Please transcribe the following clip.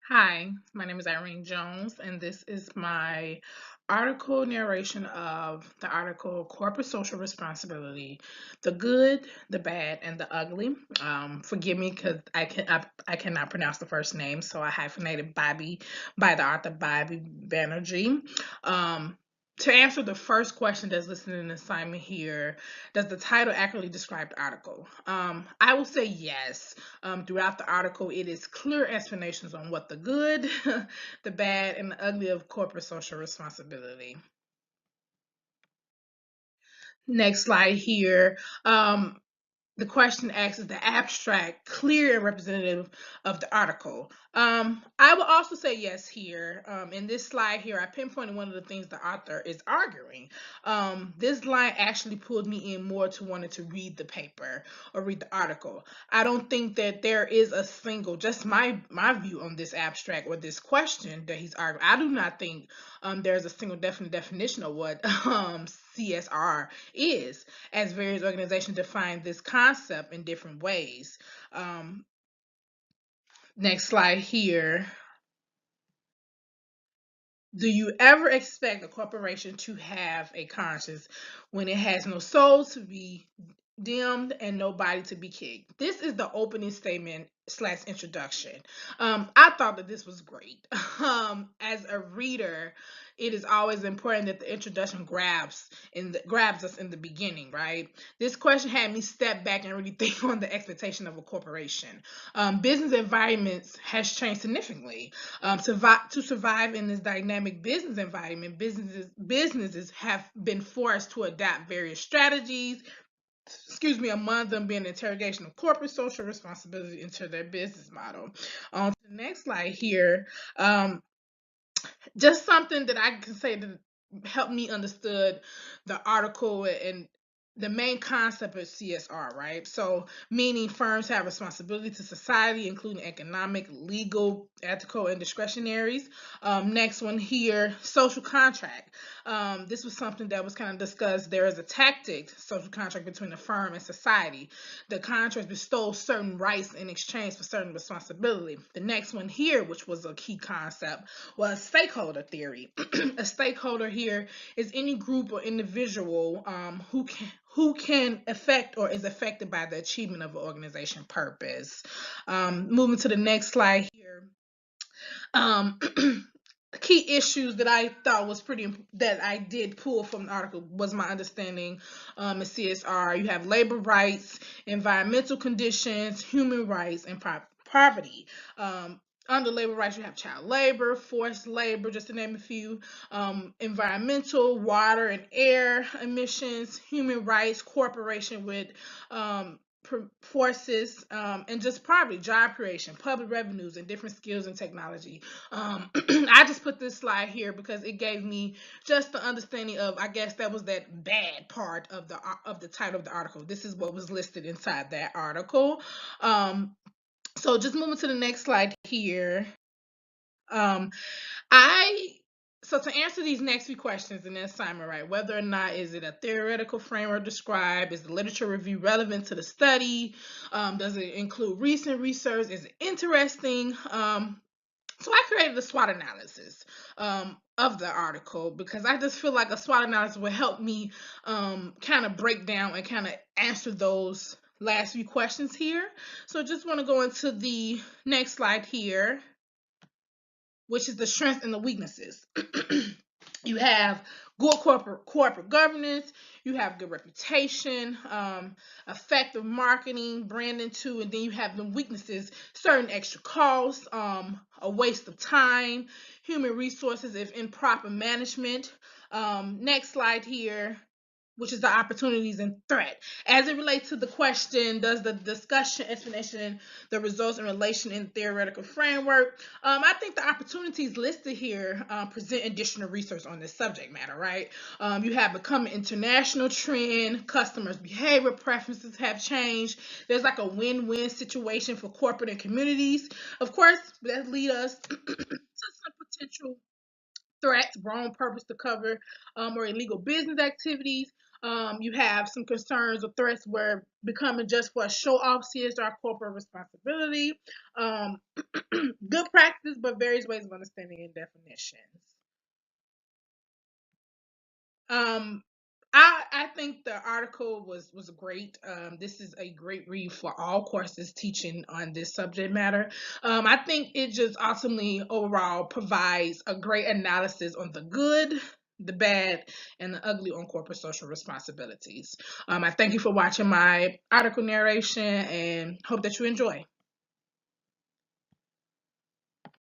Hi, my name is Irene Jones, and this is my article narration of the article Corporate Social Responsibility, the Good, the Bad, and the Ugly. Forgive me because I cannot pronounce the first name, so I hyphenated Bobby by the author Bobby Banerjee. Um, to answer the first question that's listed in the assignment here, does the title accurately describe the article? I will say yes. Throughout the article, it is clear explanations on what the good, the bad, and the ugly of corporate social responsibility. Next slide here. The question asks, is the abstract clear and representative of the article? I will also say yes here. In this slide here, I pinpointed one of the things the author is arguing. This line actually pulled me in more to wanting to read the paper or read the article. I don't think that there is a single, just my view on this abstract or this question that he's arguing. I do not think there's a single definite definition of what CSR is, as various organizations define this concept in different ways. Um, Next slide here. Do you ever expect a corporation to have a conscience when it has no soul to be dimmed and nobody to be kicked? This is the opening statement slash introduction. I thought that this was great. As a reader, it is always important that the introduction grabs us in the beginning, right? This question had me step back and really think on the expectation of a corporation. Business environments has changed significantly. To survive in this dynamic business environment, businesses have been forced to adapt various strategies. Excuse me, among them being interrogation of corporate social responsibility into their business model. On to the next slide here, just something that I can say that helped me understood the article and the main concept of CSR, right? So, meaning firms have responsibility to society, including economic, legal, ethical, and discretionaries. Next one here, social contract. This was something that was kind of discussed. There is a tactic, social contract between the firm and society. The contract bestows certain rights in exchange for certain responsibility. The next one here, which was a key concept, was stakeholder theory. A stakeholder here is any group or individual who can affect or is affected by the achievement of an organization purpose. Moving to the next slide here. Um, Key issues that I thought was that I did pull from the article was my understanding in CSR. You have labor rights, environmental conditions, human rights, and poverty. Under labor rights, you have child labor, forced labor, just to name a few, environmental, water and air emissions, human rights, corporation with um, forces, and just poverty, job creation, public revenues, and different skills and technology. I just put this slide here because it gave me just the understanding of, I guess that was that bad part of the title of the article. This is what was listed inside that article. So just moving to the next slide here. Um, I so to answer these next few questions in the assignment, right? Whether or not is it a theoretical framework described? Is the literature review relevant to the study? Does it include recent research? Is it interesting? So I created a SWOT analysis of the article because I just feel like a SWOT analysis will help me kind of break down and kind of answer those last few questions here. So just want to go into the next slide here, which is the strengths and the weaknesses. You have good corporate governance, you have good reputation, effective marketing, branding too, and then you have the weaknesses, certain extra costs, a waste of time, human resources if improper management. Next slide here, which is the opportunities and threat. As it relates to the question, does the discussion, explanation, the results in relation in theoretical framework? I think the opportunities listed here present additional research on this subject matter, right? You have become an international trend, customers' behavior preferences have changed. There's like a win-win situation for corporate and communities. Of course, that lead us to some potential threats, wrong purpose to cover, or illegal business activities. You have some concerns or threats where becoming just for a show off CSR corporate responsibility. Um, Good practice, but various ways of understanding and definitions. Um, I think the article was great. This is a great read for all courses teaching on this subject matter. I think it just ultimately overall provides a great analysis on the good, the bad, and the ugly on corporate social responsibilities. I thank you for watching my article narration and hope that you enjoy.